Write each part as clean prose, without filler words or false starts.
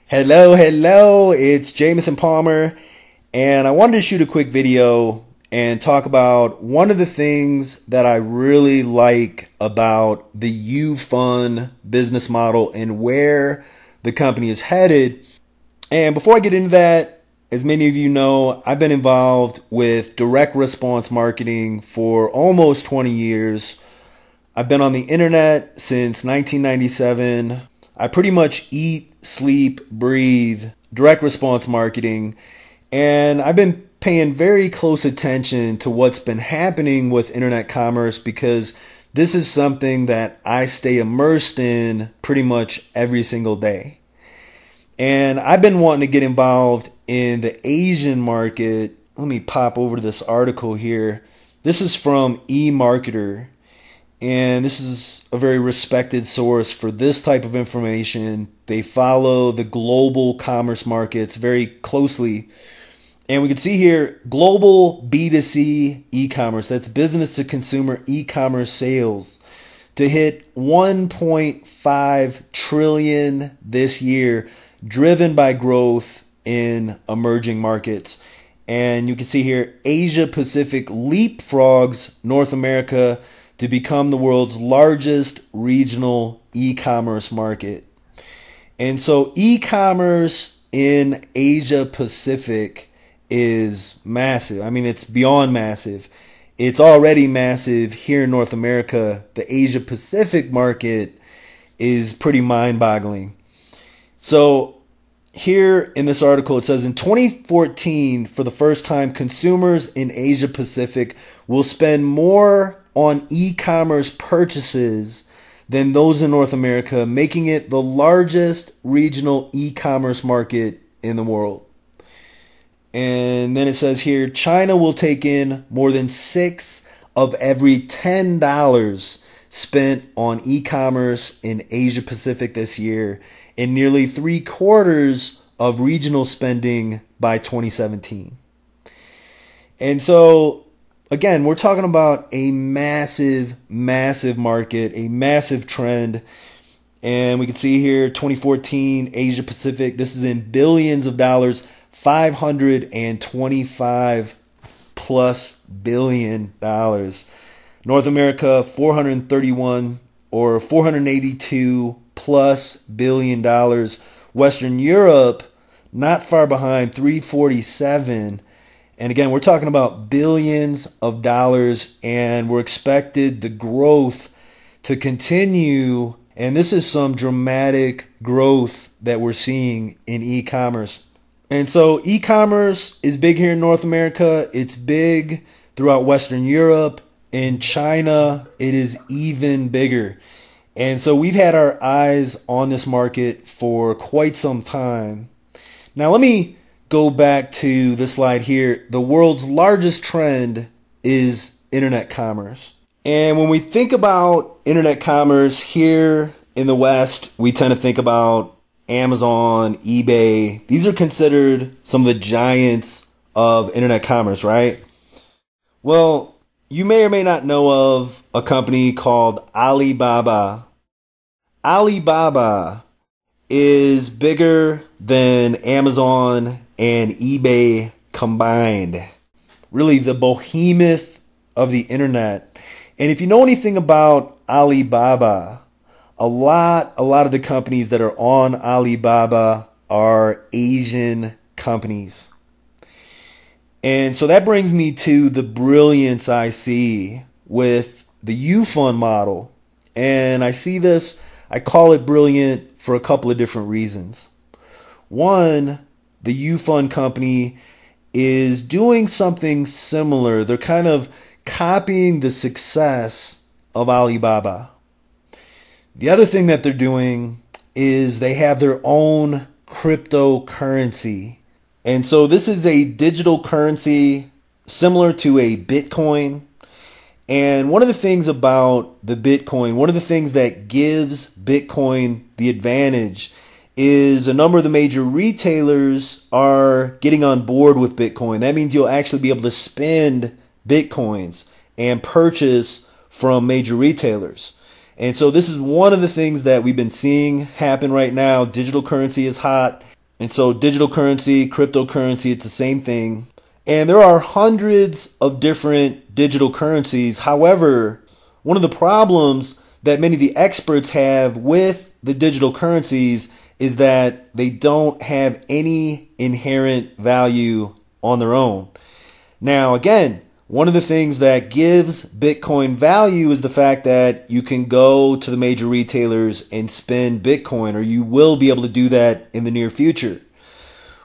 Hello, it's Jamison Palmer, and I wanted to shoot a quick video and talk about one of the things that I really like about the UFUN business model and where the company is headed. And before I get into that, as many of you know, I've been involved with direct response marketing for almost 20 years. I've been on the internet since 1997. I pretty much eat, sleep, breathe direct response marketing, and I've been paying very close attention to what's been happening with internet commerce because this is something that I stay immersed in pretty much every single day. And I've been wanting to get involved in the Asian market. Let me pop over to this article here. This is from eMarketer. And this is a very respected source for this type of information. They follow the global commerce markets very closely. And we can see here, global B2C e-commerce, that's business to consumer e-commerce sales, to hit 1.5 trillion this year, driven by growth in emerging markets. And you can see here, Asia Pacific leapfrogs North America to become the world's largest regional e-commerce market. And so e-commerce in Asia Pacific is massive. I mean, it's beyond massive. It's already massive here in North America. The Asia Pacific market is pretty mind-boggling. So here in this article, it says in 2014, for the first time, consumers in Asia Pacific will spend more on e-commerce purchases than those in North America, making it the largest regional e-commerce market in the world. And then it says here, China will take in more than 6 of every $10 spent on e-commerce in Asia Pacific this year, and nearly 3/4 of regional spending by 2017. And so again, we're talking about a massive market, a massive trend. And we can see here, 2014, Asia Pacific, this is in billions of dollars, $525+ billion. North America, 431 or $482+ billion. Western Europe, not far behind, 347. And again, we're talking about billions of dollars, and we're expected the growth to continue. And this is some dramatic growth that we're seeing in e-commerce. And so e-commerce is big here in North America. It's big throughout Western Europe. In China, it is even bigger. And so we've had our eyes on this market for quite some time. Now, let me go back to the slide here. The world's largest trend is internet commerce. And when we think about internet commerce here in the West, we tend to think about Amazon, eBay. These are considered some of the giants of internet commerce, right? Well, you may or may not know of a company called Alibabah. Alibabah is bigger than Amazon and eBay combined. Really the behemoth of the internet. And if you know anything about Alibaba, a lot of the companies that are on Alibaba are Asian companies. And so that brings me to the brilliance I see with the UFUN model. And I see this, I call it brilliant for a couple of different reasons. One, the UFUN company is doing something similar. They're kind of copying the success of Alibaba. The other thing that they're doing is they have their own cryptocurrency. And so this is a digital currency similar to a Bitcoin. And one of the things about the Bitcoin, one of the things that gives Bitcoin the advantage is a number of the major retailers are getting on board with Bitcoin. That means you'll actually be able to spend Bitcoins and purchase from major retailers. And so this is one of the things that we've been seeing happen right now. Digital currency is hot. And so digital currency, cryptocurrency, it's the same thing. And there are hundreds of different digital currencies. However, one of the problems that many of the experts have with the digital currencies is that they don't have any inherent value on their own. Now, again, one of the things that gives Bitcoin value is the fact that you can go to the major retailers and spend Bitcoin, or you will be able to do that in the near future.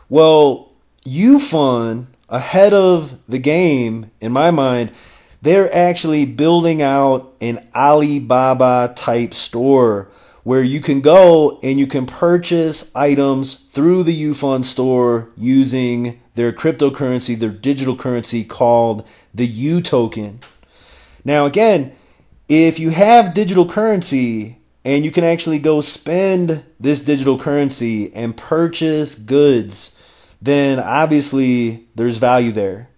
Well, UFUN, ahead of the game, in my mind, they're actually building out an Alibaba type store where you can go and you can purchase items through the UFUN store using their cryptocurrency, their digital currency called the Utoken. Now, again, if you have digital currency and you can actually go spend this digital currency and purchase goods, then obviously there's value there.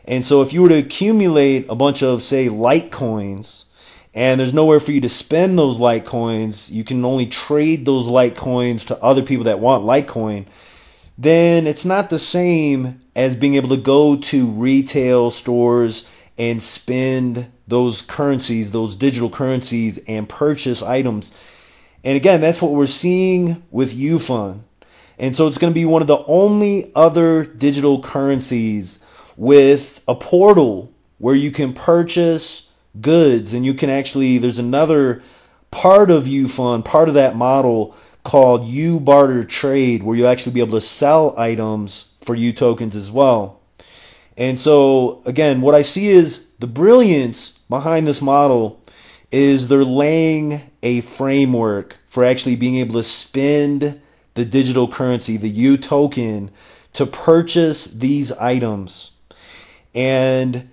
And so if you were to accumulate a bunch of, say, Litecoins, and there's nowhere for you to spend those Litecoins, you can only trade those Litecoins to other people that want Litecoin, then it's not the same as being able to go to retail stores and spend those currencies, those digital currencies, and purchase items. And again, that's what we're seeing with UFUN. And so it's going to be one of the only other digital currencies with a portal where you can purchase goods, and you can actually, there's another part of UFUN, part of that model called barter trade, where you'll actually be able to sell items for Utokens as well. And so again, what I see is the brilliance behind this model is they're laying a framework for actually being able to spend the digital currency, the Utoken, to purchase these items. And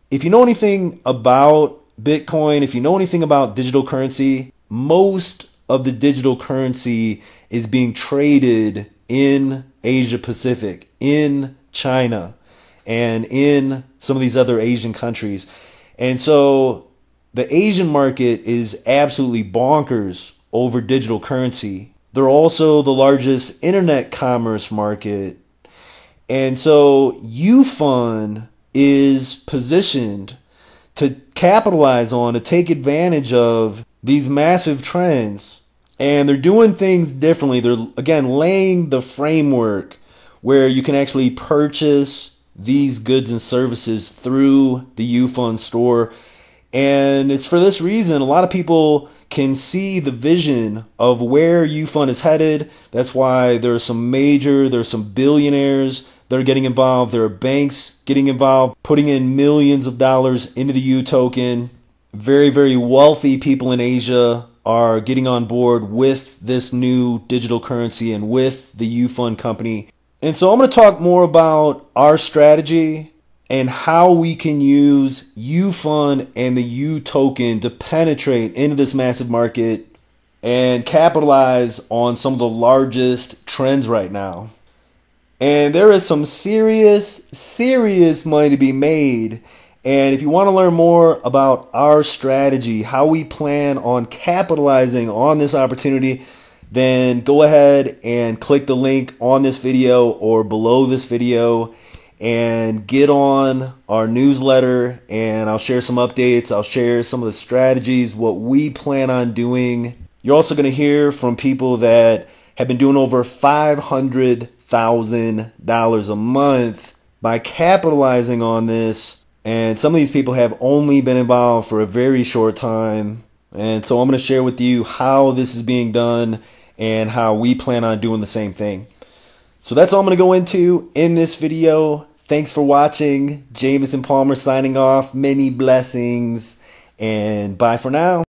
if you know anything about Bitcoin, if you know anything about digital currency, most of the digital currency is being traded in Asia Pacific, in China, and in some of these other Asian countries. And so the Asian market is absolutely bonkers over digital currency. They're also the largest internet commerce market. And so UFUN is positioned to capitalize on, to take advantage of these massive trends. And they're doing things differently. They're, again, laying the framework where you can actually purchase these goods and services through the UFUN store. And it's for this reason a lot of people can see the vision of where UFUN is headed. That's why there's some billionaires that are getting involved. There are banks getting involved, putting in millions of dollars into the Utoken. Very, very wealthy people in Asia are getting on board with this new digital currency and with the UFUN company. And so I'm going to talk more about our strategy and how we can use UFUN and the Utoken to penetrate into this massive market and capitalize on some of the largest trends right now. And there is some serious money to be made. And if you want to learn more about our strategy, how we plan on capitalizing on this opportunity, then go ahead and click the link on this video or below this video and get on our newsletter, and I'll share some updates. I'll share some of the strategies, what we plan on doing. You're also going to hear from people that have been doing over $500,000 a month by capitalizing on this. And some of these people have only been involved for a very short time. And so I'm going to share with you how this is being done and how we plan on doing the same thing. So that's all I'm going to go into in this video. Thanks for watching. Jamison Palmer signing off. Many blessings, and bye for now.